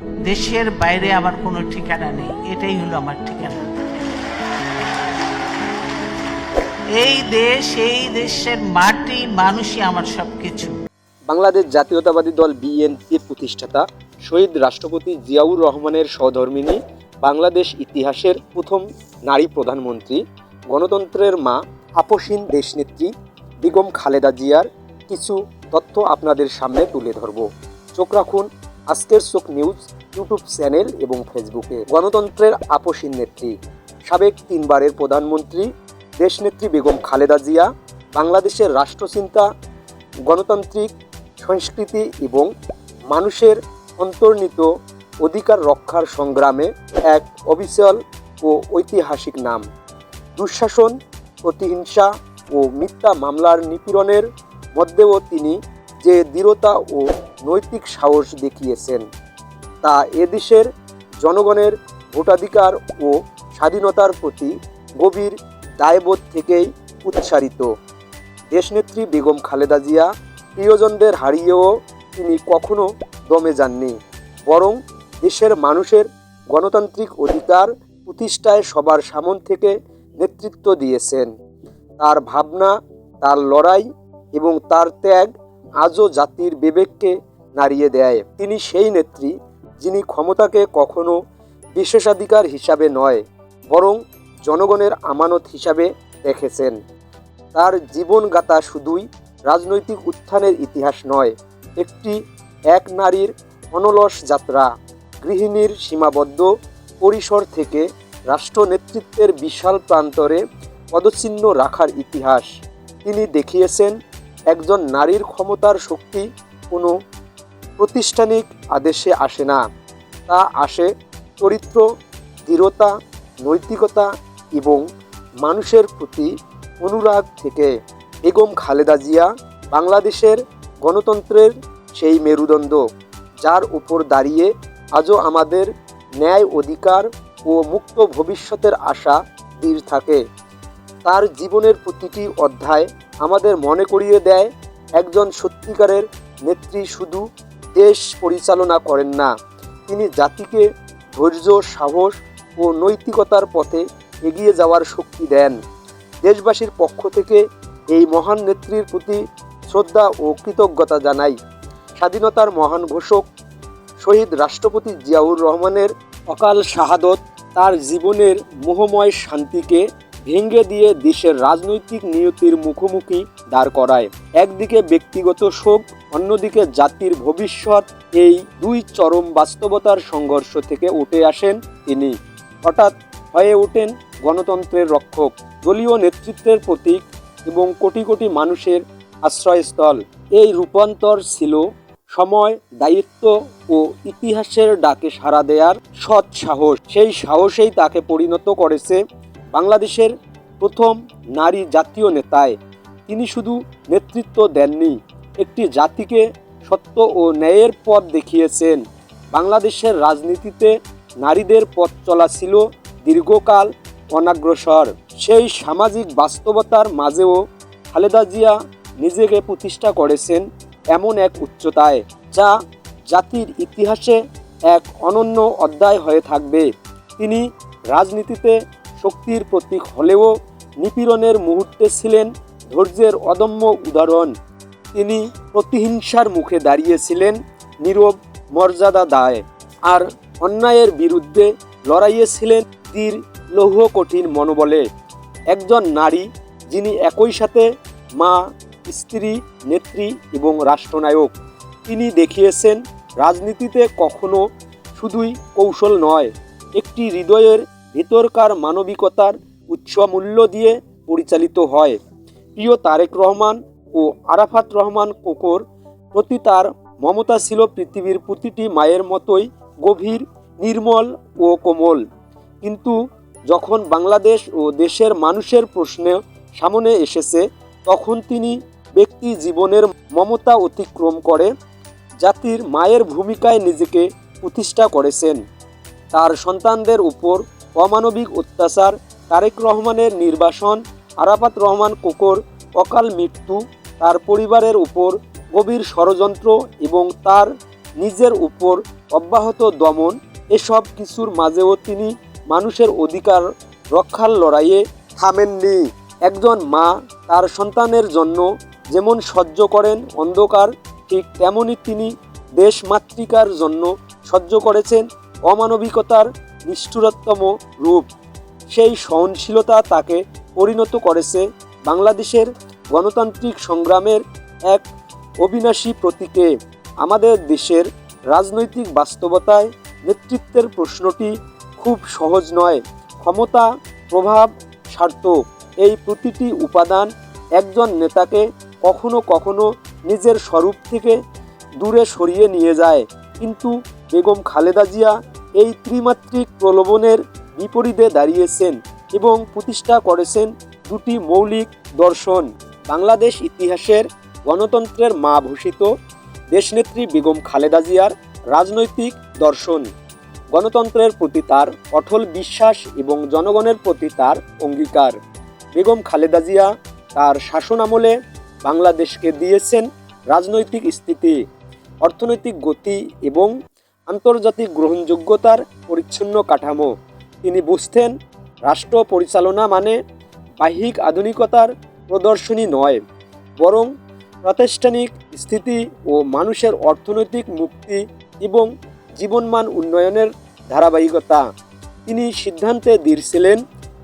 দেশের বাইরে আমার কোনো ঠিকানা নেই, এটাই হলো আমার ঠিকানা। এই দেশ, এই দেশের মাটি, মানুষই আমার সবকিছু। বাংলাদেশ জাতীয়তাবাদী দল বিএনপির প্রতিষ্ঠাতা শহীদ রাষ্ট্রপতি জিয়াউর রহমানের সহধর্মিণী, বাংলাদেশ ইতিহাসের প্রথম নারী প্রধানমন্ত্রী, গণতন্ত্রের মা, আপসহীন দেশনেত্রী বেগম খালেদা জিয়ার কিছু তথ্য আপনাদের সামনে তুলে ধরব। চোখ রাখুন আজকের চোখ নিউজ ইউটিউব চ্যানেল এবং ফেসবুকে। গণতন্ত্রের আপসহীন নেত্রী, সাবেক 3 বারের প্রধানমন্ত্রী দেশনেত্রী বেগম খালেদা জিয়া বাংলাদেশের রাষ্ট্রচিন্তা, গণতান্ত্রিক সংস্কৃতি এবং মানুষের অন্তর্নিহিত অধিকার রক্ষার সংগ্রামে এক অবিচল ও ঐতিহাসিক নাম। দুঃশাসন, প্রতিহিংসা ও মিথ্যা মামলার নিপীড়নের মধ্যেও তিনি যে দৃঢ়তা ও নৈতিক সাহস দেখিয়েছেন, তা এদেশের জনগণের ভোটাধিকার ও স্বাধীনতার প্রতি গভীর দায়বোধ থেকেই উৎসারিত। দেশনেত্রী বেগম খালেদা জিয়া প্রিয়জনদের হারিয়েও তিনি কখনো দমে যাননি, বরং দেশের মানুষের গণতান্ত্রিক অধিকার প্রতিষ্ঠায় সবার সামনে থেকে নেতৃত্ব দিয়েছেন। তার ভাবনা, তার লড়াই এবং তার ত্যাগ আজও জাতির বিবেককে নাড়িয়ে দেয়। তিনি সেই নেত্রী যিনি ক্ষমতাকে কখনো বিশেষাধিকার হিসাবে নয়, বরং জনগণের আমানত হিসাবে দেখেছেন। তার জীবনগাথা শুধুই রাজনৈতিক উত্থানের ইতিহাস নয়, এক নারীর অনলস যাত্রা, গৃহিণীর সীমাবদ্ধ পরিসর থেকে রাষ্ট্র নেতৃত্বের বিশাল প্রান্তরে পদচিহ্ন রাখার ইতিহাস। তিনি দেখিয়েছেন একজন নারীর ক্ষমতার শক্তি কোনো প্রাতিষ্ঠানিক আদেশে আসে না, তা আসে চরিত্র, দৃঢ়তা, নৈতিকতা এবং মানুষের প্রতি অনুরাগ থেকে। বেগম খালেদা জিয়া বাংলাদেশের গণতন্ত্রের সেই মেরুদণ্ড, যার উপর দাঁড়িয়ে আজও আমাদের ন্যায়, অধিকার ও মুক্ত ভবিষ্যতের আশা দৃঢ় থাকে। তার জীবনের প্রতিটি অধ্যায় আমাদের মনে করিয়ে দেয়, একজন সত্যিকারের নেত্রী শুধু দেশ পরিচালনা করেন না, তিনি জাতিকে ধৈর্য, সাহস ও নৈতিকতার পথে এগিয়ে যাওয়ার শক্তি দেন। দেশবাসীর পক্ষ থেকে এই মহান নেত্রীর প্রতি শ্রদ্ধা ও কৃতজ্ঞতা জানাই। স্বাধীনতার মহান ঘোষক শহীদ রাষ্ট্রপতি জিয়াউর রহমানের অকাল শাহাদত তার জীবনের মোহময় শান্তিকে ভেঙে দিয়ে দেশের রাজনৈতিক নিয়তির মুখোমুখি দাঁড় করায়। একদিকে ব্যক্তিগত শোক, অন্যদিকে জাতির ভবিষ্যৎ, এই দুই চরম বাস্তবতার সংঘর্ষ থেকে উঠে আসেন তিনি। হঠাৎ হয়ে ওঠেন গণতন্ত্রের রক্ষক, দলীয় নেতৃত্বের প্রতীক এবং কোটি কোটি মানুষের আশ্রয়স্থল। এই রূপান্তর ছিল সময়, দায়িত্ব ও ইতিহাসের ডাকে সাড়া দেওয়ার সৎ সাহস। সেই সাহসেই তাকে পরিণত করেছে বাংলাদেশের প্রথম নারী জাতীয় নেতায়। তিনি শুধু নেতৃত্ব দেননি, একটি জাতিকে সত্য ও ন্যায়ের পথ দেখিয়েছেন। বাংলাদেশের রাজনীতিতে নারীদের পথ চলা ছিল দীর্ঘকাল অনগ্রসর। সেই সামাজিক বাস্তবতার মাঝেও খালেদা জিয়া নিজেকে প্রতিষ্ঠা করেছেন এমন এক উচ্চতায়, যা জাতির ইতিহাসে এক অনন্য অধ্যায় হয়ে থাকবে। তিনি রাজনীতিতে শক্তির প্রতীক হলেও নিপীড়নের মুহূর্তে ছিলেন ধৈর্যের অদম্য উদাহরণ। তিনি প্রতিহিংসার মুখে দাঁড়িয়েছিলেন নীরব, মর্যাদা দায়, আর অন্যায়ের বিরুদ্ধে লড়াইয়ে ছিলেন তীর লৌহ কঠিন মনোবলে। একজন নারী যিনি একই সাথে মা, স্ত্রী, নেত্রী এবং রাষ্ট্রনায়ক। তিনি দেখিয়েছেন রাজনীতিতে কখনো শুধুই কৌশল নয়, একটি হৃদয়ের ভিতরকার মানবিকতার উচ্চ মূল্য দিয়ে পরিচালিত হয়। প্রিয় তারেক রহমান ও আরাফাত রহমান কোকোর প্রতি তার মমতা ছিল পৃথিবীর প্রতিটি মায়ের মতোই গভীর, নির্মল ও কোমল। কিন্তু যখন বাংলাদেশ ও দেশের মানুষের প্রশ্ন সামনে এসেছে, তখন তিনি ব্যক্তি জীবনের মমতা অতিক্রম করে জাতির মায়ের ভূমিকায় নিজেকে প্রতিষ্ঠা করেছেন। তার সন্তানদের উপর অমানবিক অত্যাচার, তারেক রহমানের নির্বাসন, আরাফাত রহমান কোকোর অকাল মৃত্যু, তার পরিবারের উপর গভীর ষড়যন্ত্র এবং তার নিজের উপর অব্যাহত দমন, এসব কিছুর মাঝেও তিনি মানুষের অধিকার রক্ষার লড়াইয়ে থামেননি। একজন মা তার সন্তানের জন্য যেমন সহ্য করেন অন্ধকার, ঠিক তেমনি তিনি দেশমাতৃকার জন্য সহ্য করেছেন অমানবিকতার নিষ্ঠুরতম রূপ। সেই সহনশীলতা তাকে পরিণত করেছে বাংলাদেশের গণতান্ত্রিক সংগ্রামের এক অবিনাশী প্রতীকে। আমাদের দেশের রাজনৈতিক বাস্তবতায় নেতৃত্বের প্রশ্নটি খুব সহজ নয়। ক্ষমতা, প্রভাব, স্বার্থ, এই প্রতিটি উপাদান একজন নেতাকে কখনো কখনো নিজের স্বরূপ থেকে দূরে সরিয়ে নিয়ে যায়। কিন্তু বেগম খালেদা জিয়া এই ত্রিমাত্রিক প্রলোভনের বিপরীতে দাঁড়িয়েছেন এবং প্রতিষ্ঠা করেছেন দুটি মৌলিক দর্শন। বাংলাদেশ ইতিহাসের গণতন্ত্রের মা ভূষিত দেশনেত্রী বেগম খালেদা জিয়ার রাজনৈতিক দর্শন। গণতন্ত্রের প্রতি তার অটল বিশ্বাস এবং জনগণের প্রতি তার অঙ্গীকার। বেগম খালেদা জিয়া তার শাসনামলে বাংলাদেশকে দিয়েছেন রাজনৈতিক স্থিতি, অর্থনৈতিক গতি এবং আন্তর্জাতিক গ্রহণযোগ্যতার পরিচ্ছন্ন কাঠামো। তিনি বুঝতেন রাষ্ট্র পরিচালনা মানে বাহ্যিক আধুনিকতার প্রদর্শনী নয়, বরং প্রাতিষ্ঠানিক স্থিতি ও মানুষের অর্থনৈতিক মুক্তি এবং জীবনমান উন্নয়নের ধারাবাহিকতা। তিনি সিদ্ধান্তে দৃঢ় ছিলেন,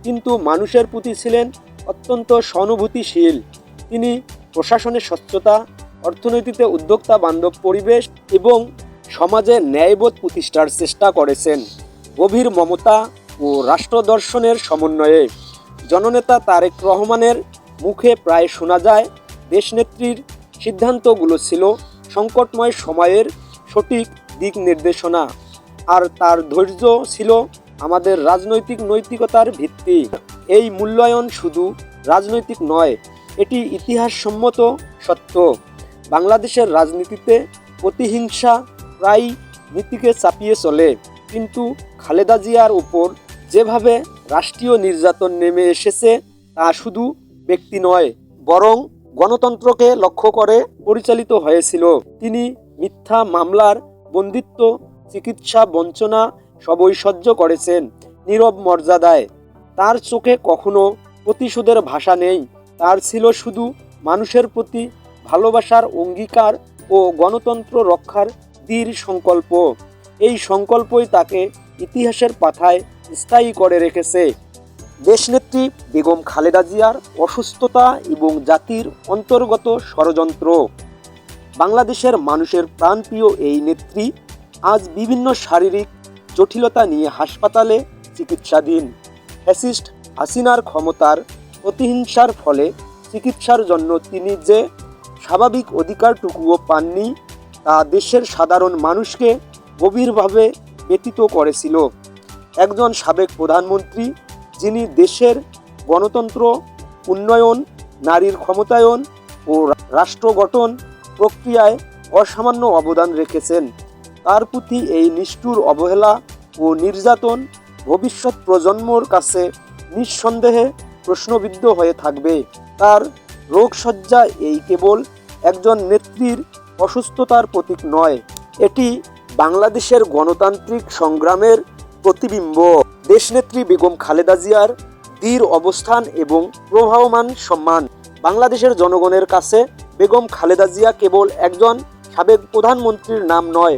কিন্তু মানুষের প্রতি ছিলেন অত্যন্ত সহানুভূতিশীল। তিনি প্রশাসনের স্বচ্ছতা, অর্থনীতিতে উদ্যোক্তা বান্ধব পরিবেশ এবং সমাজে ন্যায়বোধ প্রতিষ্ঠার চেষ্টা করেছেন গভীর মমতা ও রাষ্ট্রদর্শনের সমন্বয়ে। জননেতা তারেক রহমানের মুখে প্রায় শোনা যায়, দেশনেত্রীর সিদ্ধান্তগুলো ছিল সংকটময় সময়ের সঠিক দিক নির্দেশনা, আর তার ধৈর্য ছিল আমাদের রাজনৈতিক নৈতিকতার ভিত্তি। এই মূল্যায়ন শুধু রাজনৈতিক নয়, এটি ইতিহাসসম্মত সত্য। বাংলাদেশের রাজনীতিতে প্রতিহিংসা প্রায় নীতিকে চাপিয়ে চলে, কিন্তু খালেদা জিয়ার উপর যেভাবে রাষ্ট্রীয় নির্যাতন নেমে এসেছে তা শুধু ব্যক্তি নয়, বরং গণতন্ত্রকে লক্ষ্য করে পরিচালিত হয়েছিল। তিনি মিথ্যা মামলার বন্দিত্ব, চিকিৎসা বঞ্চনা সবই সহ্য করেছেন নীরব মর্যাদায়। তার চোখে কখনো প্রতিশোধের ভাষা নেই, তার ছিল শুধু মানুষের প্রতি ভালোবাসার অঙ্গীকার ও গণতন্ত্র রক্ষার দৃঢ় সংকল্প। এই সংকল্পই তাকে ইতিহাসের পাতায় স্থায়ী করে রেখেছে। দেশনেত্রী বেগম খালেদা জিয়ার অসুস্থতা এবং জাতির অন্তর্গত ষড়যন্ত্র। বাংলাদেশের মানুষের প্রাণপ্রিয় এই নেত্রী আজ বিভিন্ন শারীরিক জটিলতা নিয়ে হাসপাতালে চিকিৎসাধীন। ফ্যাসিস্ট হাসিনার ক্ষমতার প্রতিহিংসার ফলে চিকিৎসার জন্য তিনি যে স্বাভাবিক অধিকারটুকুও পাননি, তা দেশের সাধারণ মানুষকে গভীরভাবে ব্যথিত করেছিল। একজন সাবেক প্রধানমন্ত্রী, যিনি দেশের গণতন্ত্র, উন্নয়ন, নারীর ক্ষমতায়ন ও রাষ্ট্র গঠন প্রক্রিয়ায় অসামান্য অবদান রেখেছেন, তার প্রতি এই নিষ্ঠুর অবহেলা ও নির্যাতন ভবিষ্যৎ প্রজন্মর কাছে নিঃসন্দেহে প্রশ্নবিদ্ধ হয়ে থাকবে। তার রোগশয্যা এই কেবল একজন নেত্রীর অসুস্থতার প্রতীক নয়, এটি বাংলাদেশের গণতান্ত্রিক সংগ্রামের প্রতিবিম্ব। দেশনেত্রী বেগম খালেদা জিয়ার দৃঢ় অবস্থান এবং প্রবাহমান সম্মান। বাংলাদেশের জনগণের কাছে বেগম খালেদা জিয়া কেবল একজন সাবেক প্রধানমন্ত্রীর নাম নয়,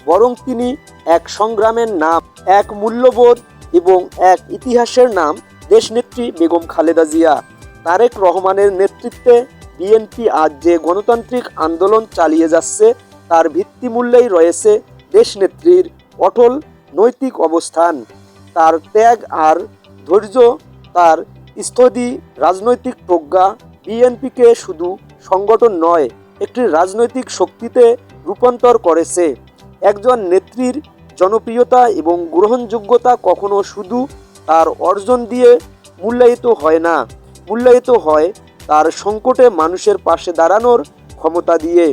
বরং তিনি এক সংগ্রামের নাম, এক মূল্যবোধ এবং এক ইতিহাসের নাম। দেশনেত্রী বেগম খালেদা জিয়া। তারেক রহমানের নেতৃত্বে বিএনপি আজ যে গণতান্ত্রিক আন্দোলন চালিয়ে যাচ্ছে, তার ভিত্তিমূল্যেই রয়েছে দেশনেত্রীর অটল নৈতিক অবস্থান, তার ত্যাগ আর ধৈর্য, তার স্থৈর্য রাজনৈতিক প্রজ্ঞা বিএনপিকে শুধু সংগঠন নয়, একটি রাজনৈতিক শক্তিতে রূপান্তর করেছে। একজন নেত্রীর জনপ্রিয়তা এবং গ্রহণযোগ্যতা কখনো শুধু তার অর্জন দিয়ে মূল্যায়িত হয় না, মূল্যায়িত হয় তার সংকটে মানুষের পাশে দাঁড়ানোর ক্ষমতা দিয়ে।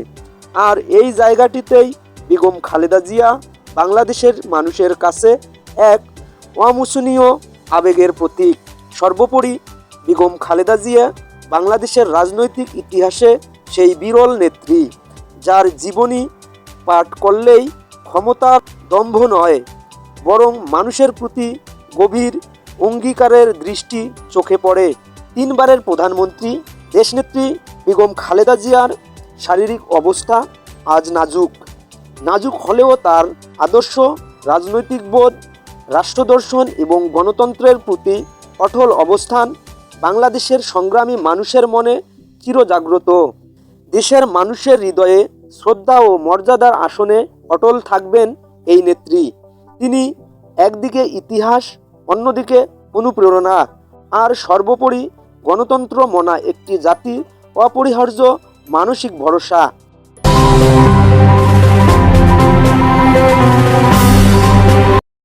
আর এই জায়গাটিতেই বেগম খালেদা জিয়া বাংলাদেশের মানুষের কাছে এক অমোচনীয় আবেগের প্রতীক। সর্বোপরি বেগম খালেদা জিয়া বাংলাদেশের রাজনৈতিক ইতিহাসে সেই বিরল নেত্রী, যার জীবনী পাঠ করলেই ক্ষমতার দম্ভ নয়, বরং মানুষের প্রতি গভীর অঙ্গীকারের দৃষ্টি চোখে পড়ে। 3 বারের প্রধানমন্ত্রী দেশনেত্রী বেগম খালেদা জিয়ার শারীরিক অবস্থা আজ নাজুক হলেও তার আদর্শ, রাজনৈতিক বোধ, রাষ্ট্রদর্শন এবং গণতন্ত্রের প্রতি অটল অবস্থান বাংলাদেশের সংগ্রামী মানুষের মনে চিরজাগ্রত। দেশের মানুষের হৃদয়ে শ্রদ্ধা ও মর্যাদার আসনে অটল থাকবেন এই নেত্রী। তিনি একদিকে ইতিহাস, অন্যদিকে অনুপ্রেরণা, আর সর্বোপরি গণতন্ত্র মনা একটি জাতির অপরিহার্য মানসিক ভরসা।